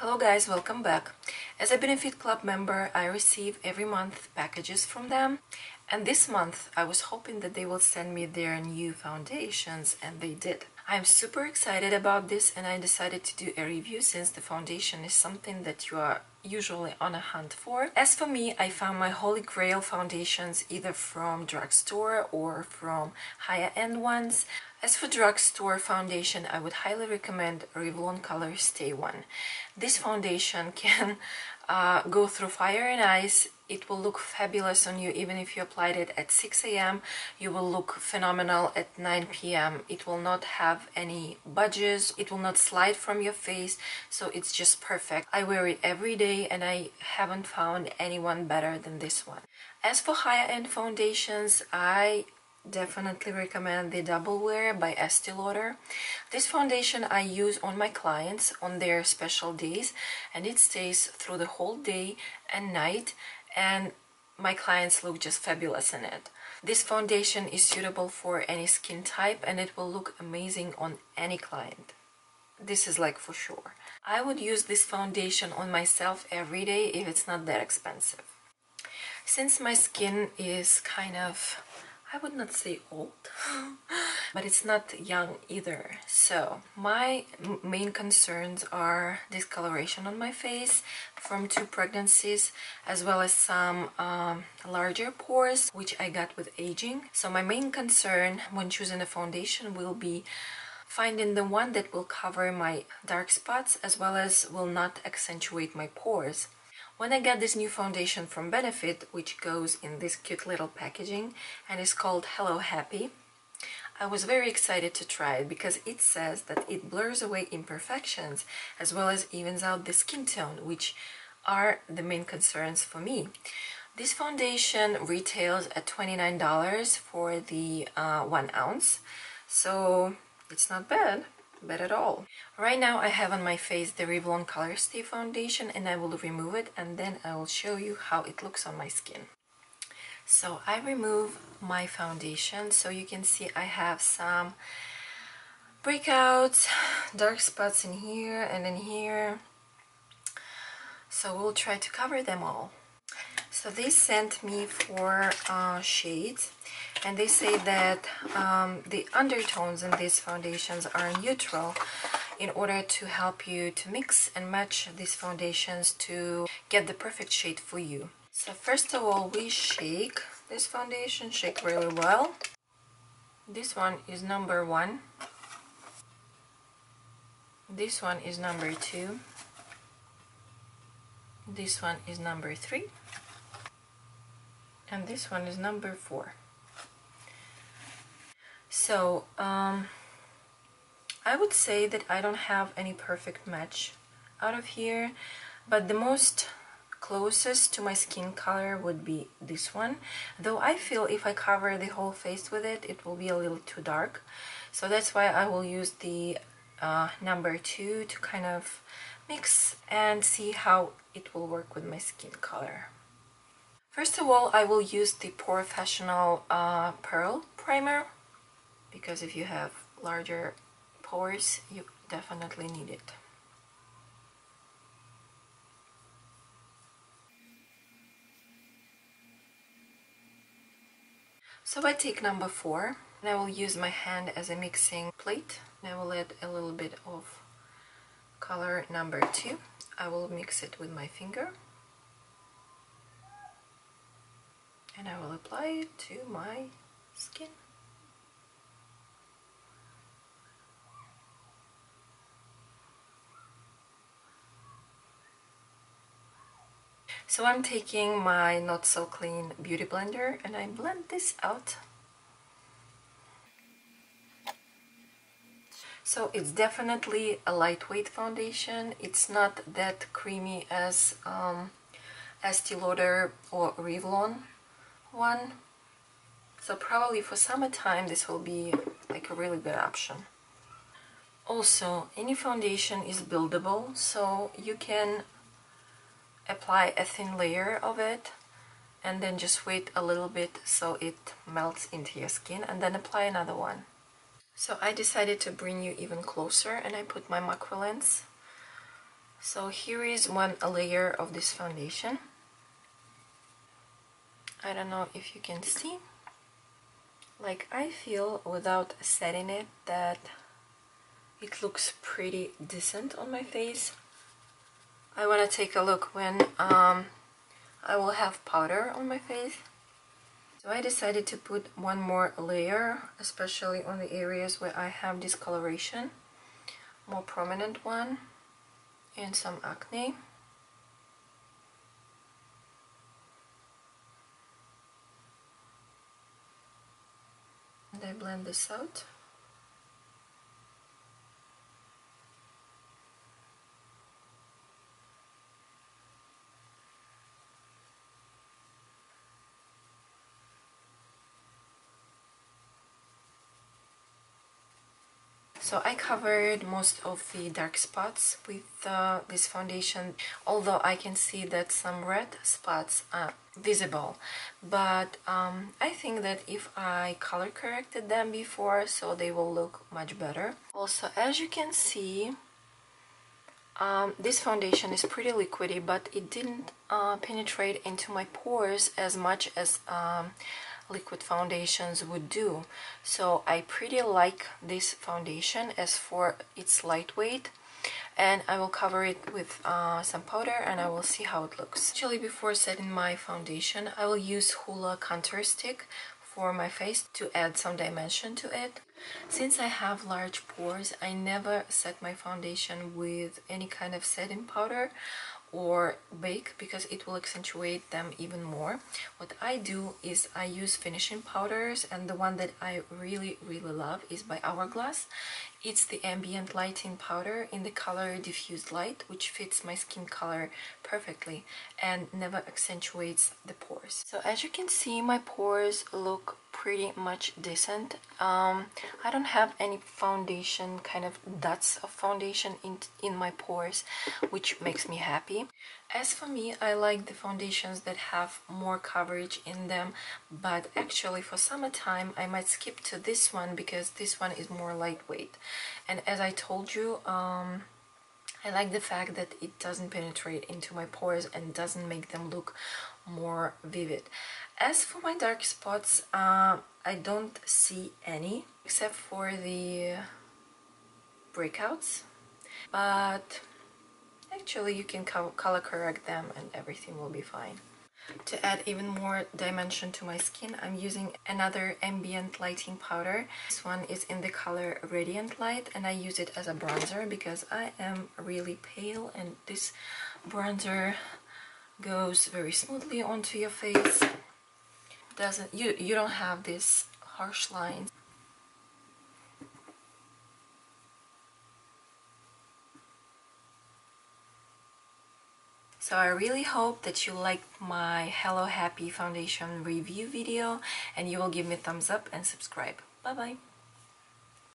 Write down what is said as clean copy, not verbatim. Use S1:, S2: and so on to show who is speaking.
S1: Hello guys, welcome back. As a Benefit Club member, I receive every month packages from them, and this month I was hoping that they will send me their new foundations, and they did. I'm super excited about this, and I decided to do a review since the foundation is something that you are usually on a hunt for. As for me, I found my holy grail foundations either from drugstore or from higher end ones. As for drugstore foundation, I would highly recommend Revlon Color Stay One. This foundation can go through fire and ice. It will look fabulous on you even if you applied it at 6 a.m. You will look phenomenal at 9 p.m. It will not have any budges. It will not slide from your face, so it's just perfect. I wear it every day and I haven't found anyone better than this one. As for higher end foundations, I definitely recommend the Double Wear by Estee Lauder. This foundation I use on my clients on their special days, and it stays through the whole day and night, and my clients look just fabulous in it. This foundation is suitable for any skin type and it will look amazing on any client. This is like for sure. I would use this foundation on myself every day if it's not that expensive. Since my skin is kind of, I would not say old, but it's not young either. So my main concerns are discoloration on my face from 2 pregnancies, as well as some larger pores, which I got with aging. So my main concern when choosing a foundation will be finding the one that will cover my dark spots as well as will not accentuate my pores. When I got this new foundation from Benefit, which goes in this cute little packaging and is called Hello Happy, I was very excited to try it because it says that it blurs away imperfections as well as evens out the skin tone, which are the main concerns for me. This foundation retails at $29 for the 1 ounce, so it's not bad at all. Right now I have on my face the Revlon Color Stay foundation, and I will remove it and then I will show you how it looks on my skin. So I remove my foundation, so you can see I have some breakouts, dark spots in here and in here, so we'll try to cover them all. So they sent me 4 shades, and they say that the undertones in these foundations are neutral in order to help you to mix and match these foundations to get the perfect shade for you. So first of all, we shake this foundation, shake really well. This one is number 1. This one is number 2. This one is number 3. And this one is number 4. So I would say that I don't have any perfect match out of here, but the most closest to my skin color would be this one, though I feel if I cover the whole face with it, it will be a little too dark. So that's why I will use the number 2 to kind of mix and see how it will work with my skin color. First of all, I will use the Professional Pearl Primer, because if you have larger pores, you definitely need it. So I take number 4, and I will use my hand as a mixing plate, and I will add a little bit of color number 2. I will mix it with my finger, and I will apply it to my skin. So I'm taking my Not So Clean Beauty Blender and I blend this out. So it's definitely a lightweight foundation. It's not that creamy as Estee Lauder or Revlon one. So probably for summertime this will be like a really good option. Also, any foundation is buildable, so you can apply a thin layer of it and then just wait a little bit so it melts into your skin, and then apply another one. So I decided to bring you even closer, and I put my macro lens So here is one layer of this foundation. I don't know if you can see. Like, I feel without setting it that it looks pretty decent on my face. I want to take a look when I will have powder on my face. So I decided to put one more layer, especially on the areas where I have discoloration, more prominent one, and some acne. And I blend this out. So I covered most of the dark spots with this foundation, although I can see that some red spots are visible, but I think that if I color corrected them before, so they will look much better. Also, as you can see, this foundation is pretty liquidy, but it didn't penetrate into my pores as much as liquid foundations would do. So I pretty like this foundation as for its lightweight, and I will cover it with some powder and I will see how it looks. Actually, before setting my foundation, I will use Hoola contour stick for my face to add some dimension to it. Since I have large pores, I never set my foundation with any kind of setting powder or bake because it will accentuate them even more. What I do is I use finishing powders, and the one that I really love is by Hourglass. It's the Ambient Lighting powder in the color Diffused Light, which fits my skin color perfectly and never accentuates the pores. So as you can see, my pores look pretty much decent. I don't have any foundation, kind of dots of foundation in my pores, which makes me happy. As for me, I like the foundations that have more coverage in them, but actually for summertime I might skip to this one because this one is more lightweight. And as I told you, I like the fact that it doesn't penetrate into my pores and doesn't make them look more vivid. As for my dark spots, I don't see any except for the breakouts, but actually you can color correct them and everything will be fine. To add even more dimension to my skin, I'm using another ambient lighting powder. This one is in the color Radiant Light, and I use it as a bronzer because I am really pale, and this bronzer goes very smoothly onto your face. You don't have this harsh lines. So I really hope that you liked my Hello Happy foundation review video, and you will give me a thumbs up and subscribe. Bye bye.